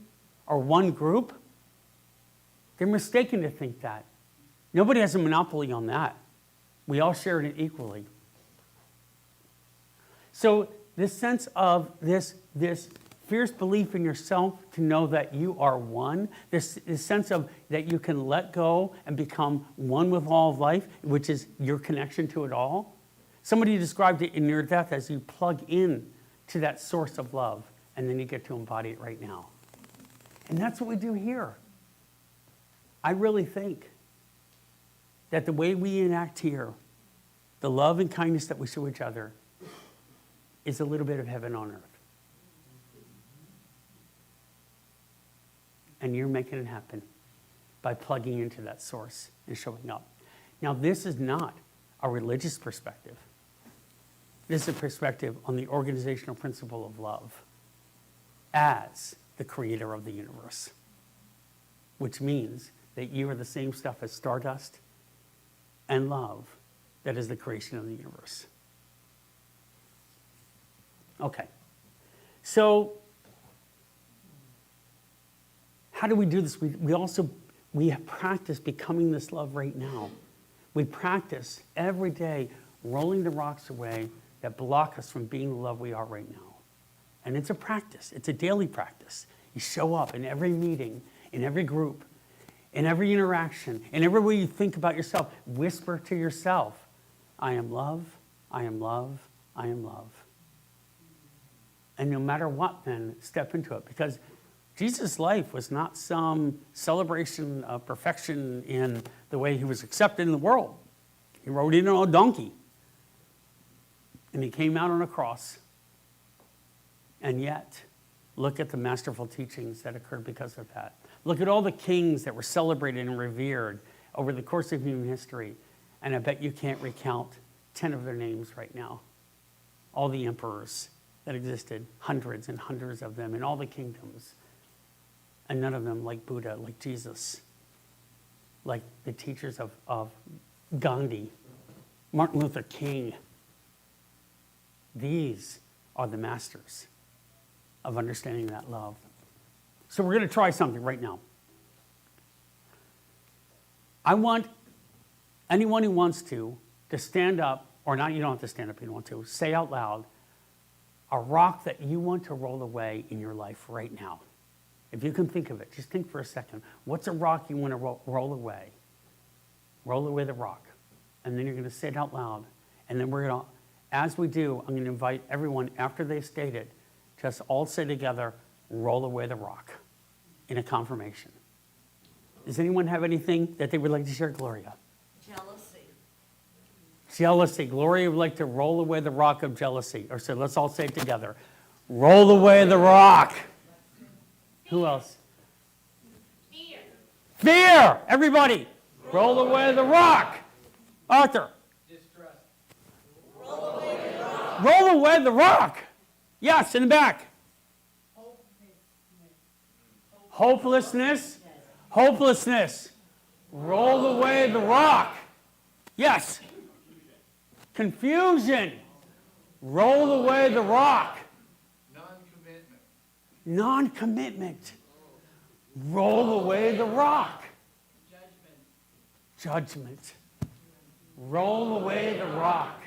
or one group. They're mistaken to think that. Nobody has a monopoly on that. We all share it equally. So this sense of this fierce belief in yourself to know that you are one, this sense of that you can let go and become one with all of life, which is your connection to it all. Somebody described it in near death as you plug in to that source of love, and then you get to embody it right now. And that's what we do here. I really think that the way we enact here, the love and kindness that we show each other, is a little bit of heaven on earth. And you're making it happen by plugging into that source and showing up. Now, this is not a religious perspective. This is a perspective on the organizational principle of love as the creator of the universe, which means that you are the same stuff as stardust and love that is the creation of the universe. Okay, so how do we do this? We have practiced becoming this love right now. We practice every day rolling the rocks away that block us from being the love we are right now. And it's a practice. It's a daily practice. You show up in every meeting, in every group, in every interaction, in every way you think about yourself. Whisper to yourself, I am love, I am love, I am love. And no matter what, then, step into it. Because Jesus' life was not some celebration of perfection in the way he was accepted in the world. He rode in on a donkey. And he came out on a cross. And yet, look at the masterful teachings that occurred because of that. Look at all the kings that were celebrated and revered over the course of human history. And I bet you can't recount 10 of their names right now. All the emperors that existed, hundreds and hundreds of them in all the kingdoms. And none of them like Buddha, like Jesus, like the teachers of Gandhi, Martin Luther King. These are the masters of understanding that love. So we're going to try something right now. I want anyone who wants to stand up, or not, you don't have to stand up if you don't want to, say out loud a rock that you want to roll away in your life right now. If you can think of it, just think for a second. What's a rock you want to roll away? Roll away the rock. And then you're going to say it out loud. And then we're going to, as we do, I'm going to invite everyone, after they state it, to us all say together, roll away the rock, in a confirmation. Does anyone have anything that they would like to share, Gloria? Jealousy. Jealousy. Gloria would like to roll away the rock of jealousy. Or so let's all say it together. Roll away the rock. Who else? Fear. Fear. Everybody. Roll away the rock. Arthur. Distrust. Roll away the rock. Yes, in the back. Hopelessness. Hopelessness. Roll away the rock. Yes. Confusion. Roll away the rock. Non-commitment. Non-commitment. Roll away the rock. Judgment. Roll away the rock.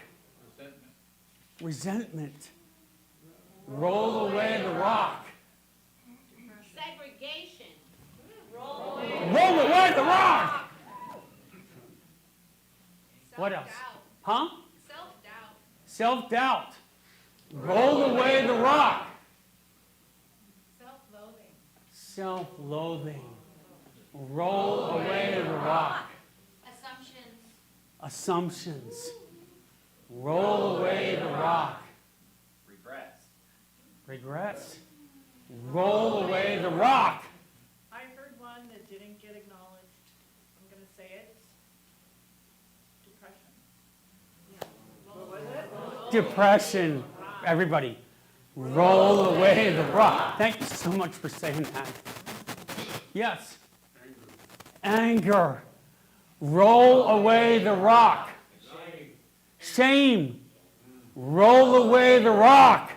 Resentment. Roll away the rock. Segregation. Roll away the rock. What else? Huh? Self-doubt. Self-doubt. Roll away the rock. Self-loathing. Self-loathing. Roll away the rock. Assumptions. Assumptions. Roll away the rock. Regrets. Regrets. Roll away the rock. I heard one that didn't get acknowledged. I'm going to say it. Depression. Depression. Everybody. Roll away the rock. Thank you so much for saying that. Yes. Anger. Roll away the rock. Shame. Roll away the rock.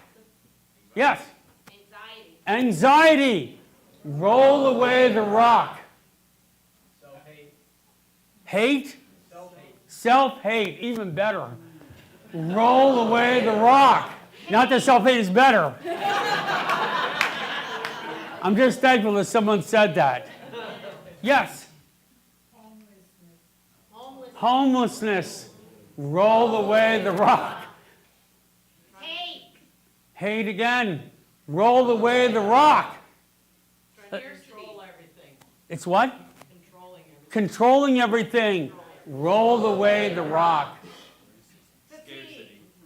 Yes. Anxiety. Anxiety. Roll away the rock. Self-hate. Hate. Self-hate. Self-hate. Even better. Roll away the rock. Not that self-hate is better. I'm just thankful that someone said that. Yes. Homelessness. Roll away the rock. Hate. Hate again. Roll away the rock. Control everything. It's what? Controlling everything. Roll away the rock.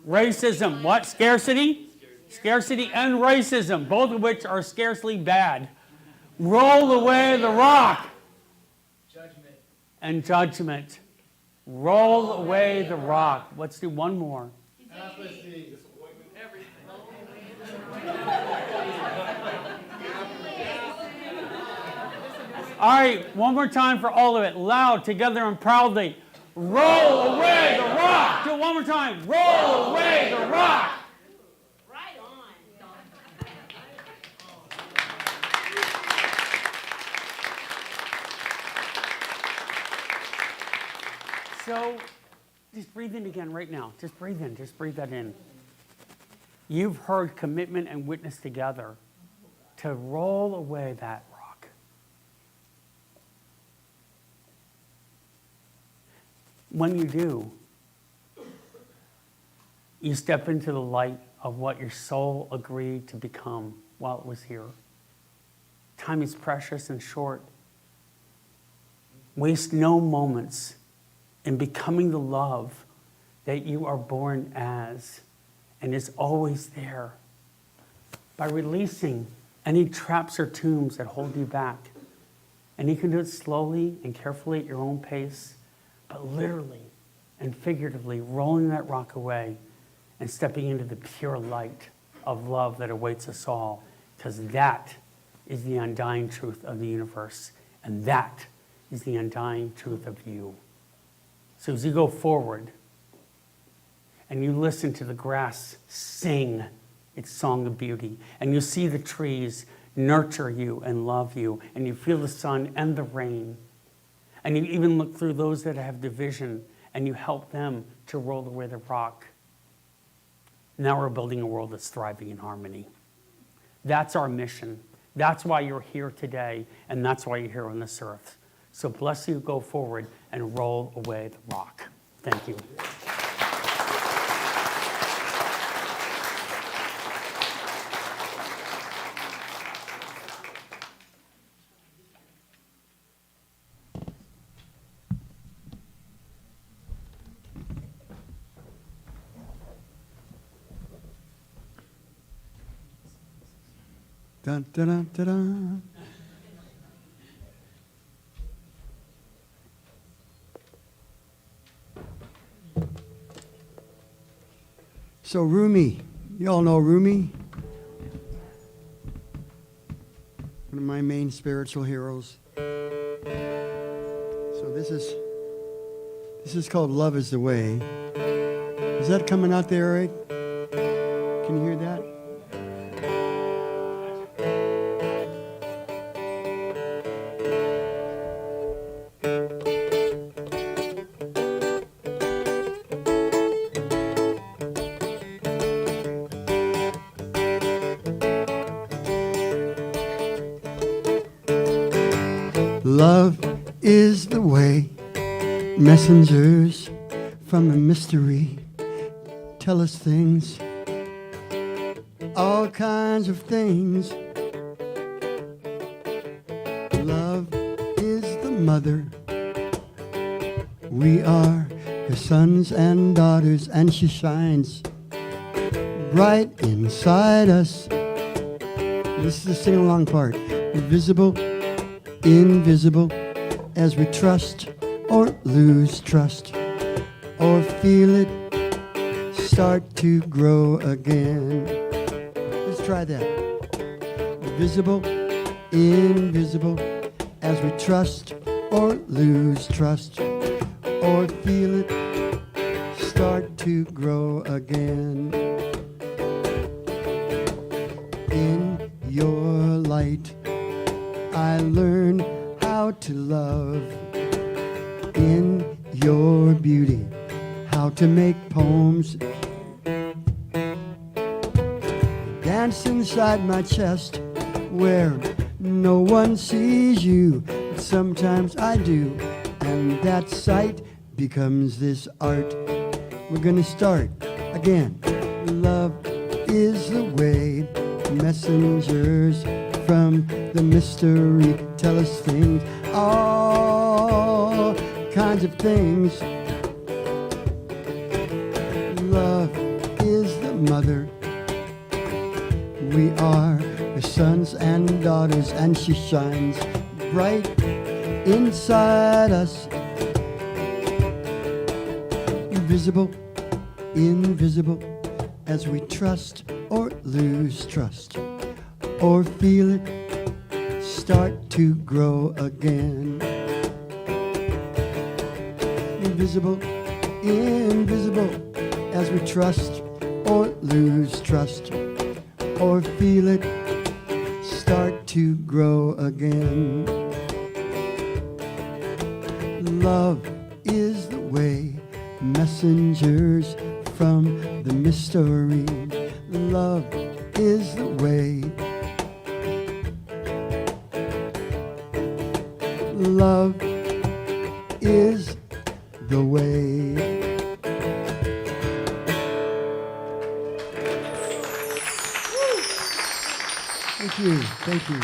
Racism. What? Scarcity? Scarcity and racism, both of which are scarcely bad. Roll away the rock. Judgment. And judgment. Roll away the rock. Let's do one more. Apathy. All right, one more time for all of it. Loud, together, and proudly. Roll away the rock. Do it one more time. Roll away the rock. Right on. So, just breathe in again right now. Just breathe in. Just breathe that in. You've heard commitment and witness together to roll away that rock. When you do, you step into the light of what your soul agreed to become while it was here. Time is precious and short. Waste no moments in becoming the love that you are born as and is always there. By releasing any traps or tombs that hold you back. And you can do it slowly and carefully at your own pace, but literally and figuratively rolling that rock away and stepping into the pure light of love that awaits us all, because that is the undying truth of the universe, and that is the undying truth of you. So as you go forward and you listen to the grass sing its song of beauty, and you see the trees nurture you and love you, and you feel the sun and the rain, and you even look through those that have division and you help them to roll away the rock. Now we're building a world that's thriving in harmony. That's our mission. That's why you're here today, and that's why you're here on this earth. So bless you, go forward and roll away the rock. Thank you. Dun, dun, dun, dun, dun. So Rumi, you all know Rumi? One of my main spiritual heroes. So this is called Love is the Way. Is that coming out there, Erik? Can you hear that? Love is the way, messengers from a mystery tell us things, all kinds of things. Love is the mother, we are her sons and daughters, and she shines right inside us. This is the sing-along part. Visible, invisible, as we trust or lose trust, or feel it start to grow again. Let's try that. Visible, invisible, as we trust or lose trust, or feel it start to grow again. In your light, I learn how to love. In your beauty, how to make poems. Dance inside my chest where no one sees you, but sometimes I do, and that sight becomes this art. We're gonna start again. Love is the way, messengers from the mystery tell us things, all kinds of things. Love is the mother, we are her sons and daughters, and she shines bright inside us. Visible, invisible, as we trust or lose trust, or feel it start to grow again. Invisible, invisible, as we trust or lose trust, or feel it start to grow again. Love is the way, messengers from the mystery. Love is the way. Love is the way. Thank you. Thank you.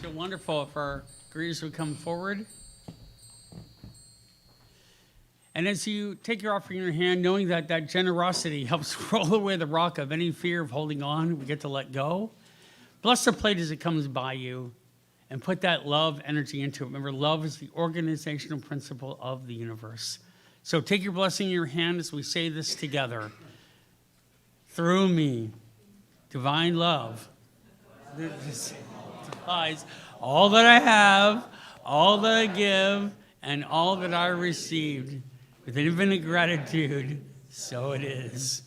So wonderful if our greeters would come forward. And as you take your offering in your hand, knowing that that generosity helps roll away the rock of any fear of holding on, we get to let go. Bless the plate as it comes by you, and put that love energy into it. Remember, love is the organizational principle of the universe. So take your blessing in your hand as we say this together. Through me, divine love supplies all that I have, all that I give, and all that I received. With infinite gratitude, so it is.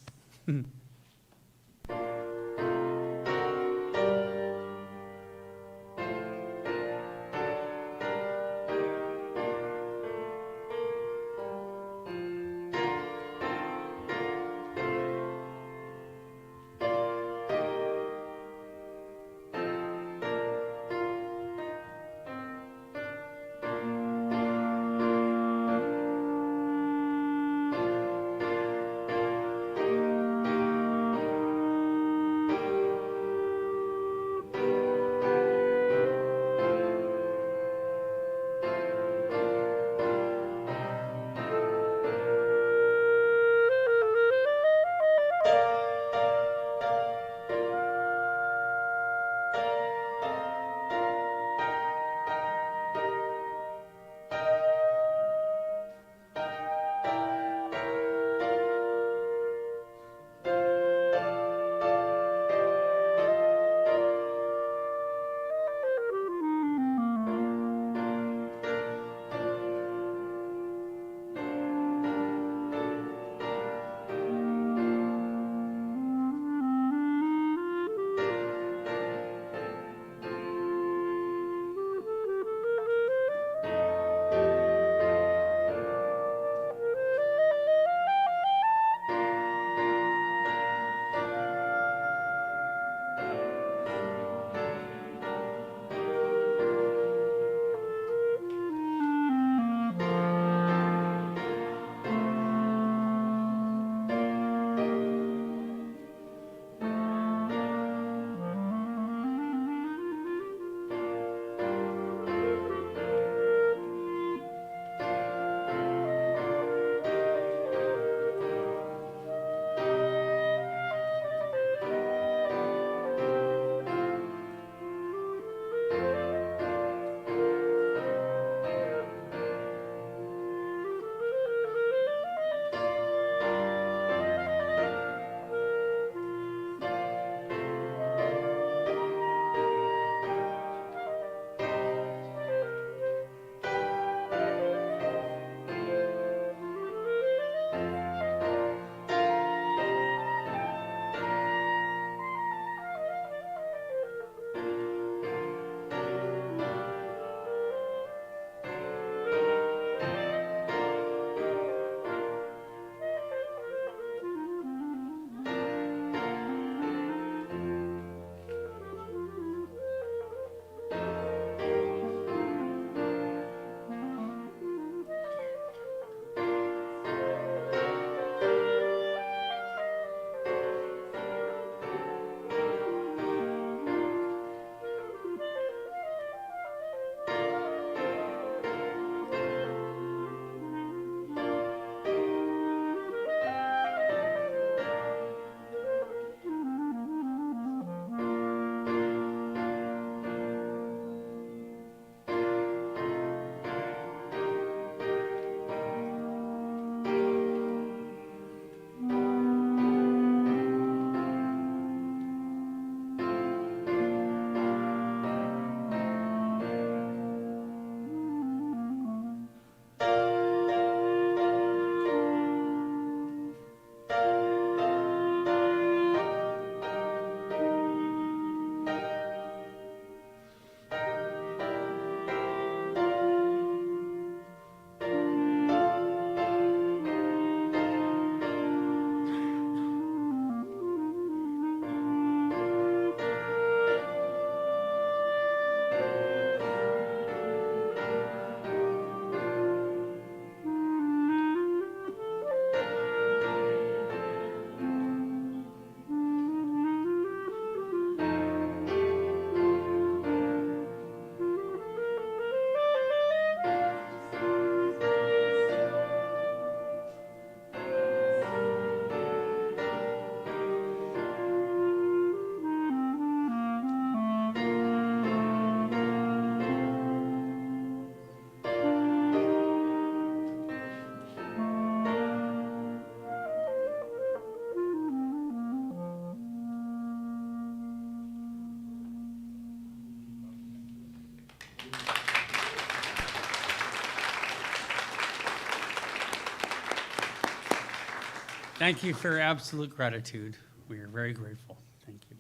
Thank you for your absolute gratitude. We are very grateful. Thank you.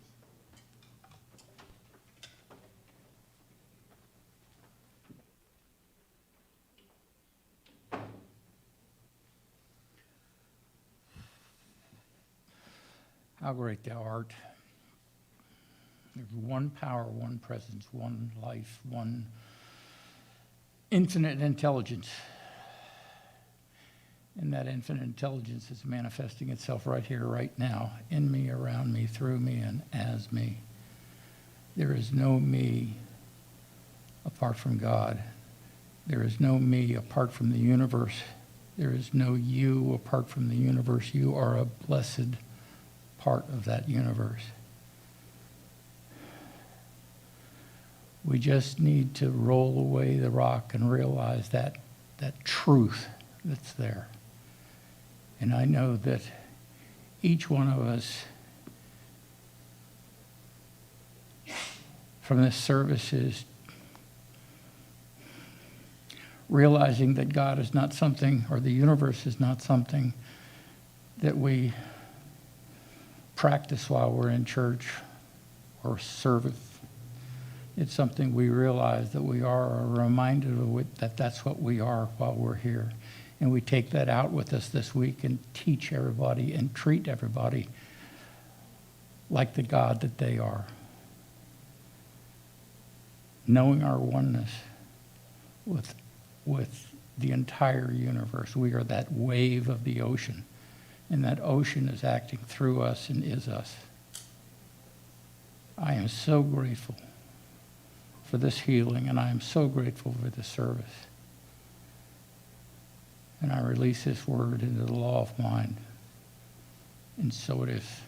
How great thou art. There's one power, one presence, one life, one infinite intelligence. And that infinite intelligence is manifesting itself right here, right now, in me, around me, through me, and as me. There is no me apart from God. There is no me apart from the universe. There is no you apart from the universe. You are a blessed part of that universe. We just need to roll away the rock and realize that truth that's there. And I know that each one of us from this service is realizing that God is not something, or the universe is not something that we practice while we're in church or service. It's something we realize that we are reminded of that that's what we are while we're here. And we take that out with us this week and teach everybody and treat everybody like the God that they are. Knowing our oneness with the entire universe. We are that wave of the ocean. And that ocean is acting through us and is us. I am so grateful for this healing, and I am so grateful for this service. And I release this word into the law of mind. And so it is.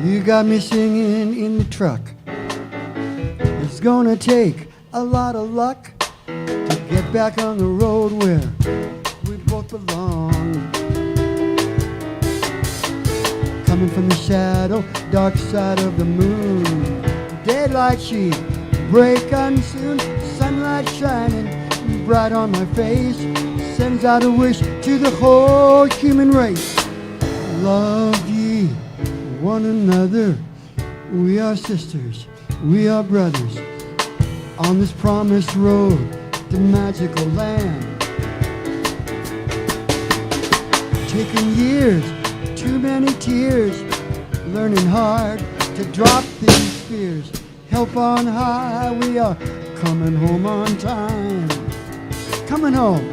You got me singing in the truck. It's gonna take a lot of luck to get back on the road where we both belong. Coming from the shadow, dark side of the moon. Daylight sheet, break on soon. Sunlight shining bright on my face sends out a wish to the whole human race. Love ye one another. We are sisters, we are brothers on this promised road to magical land. Taking years, too many tears, learning hard to drop these fears. Help on high, we are coming home on time. Coming home.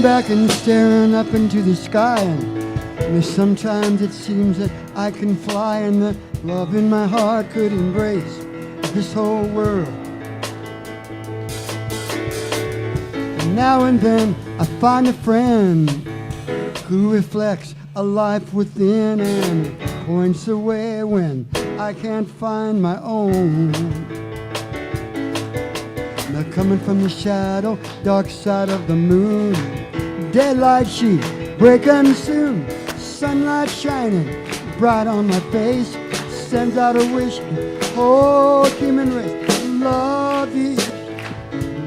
Back and staring up into the sky, and sometimes it seems that I can fly, and the love in my heart could embrace this whole world. And now and then I find a friend who reflects a life within and points the way when I can't find my own. Now coming from the shadow, dark side of the moon. Daylight sheet, breaking soon. Sunlight shining bright on my face sends out a wish to whole human race. Love ye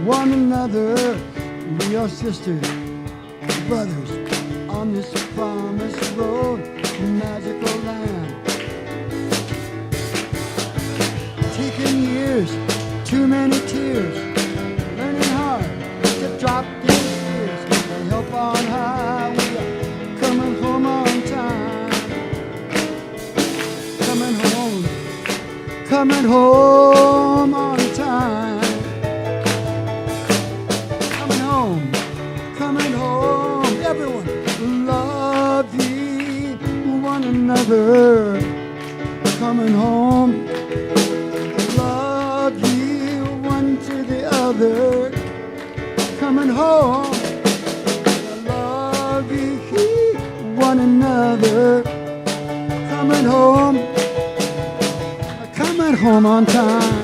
one another. We are sisters and brothers on this promised road to magical land. broken years, too many tears, learning hard to drop these fears. With help on high, we are coming home on time. Coming home on time. Coming home, everyone, love ye one another. Coming home, love ye one to the other. Coming home, love ye one another. Coming home on time.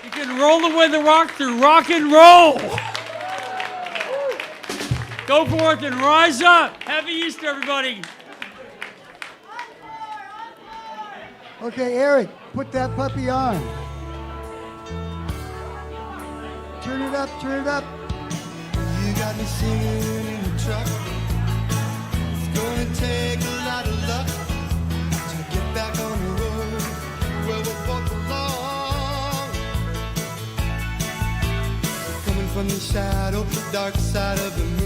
You can roll away the rock through rock and roll. Go forth and rise up. Happy Easter, everybody. Okay, Eric, put that puppy on. Turn it up, turn it up. You got me singing in the truck. It's gonna take a lot of luck to get back on the road where we both belong. Coming from the shadow, dark side of the moon.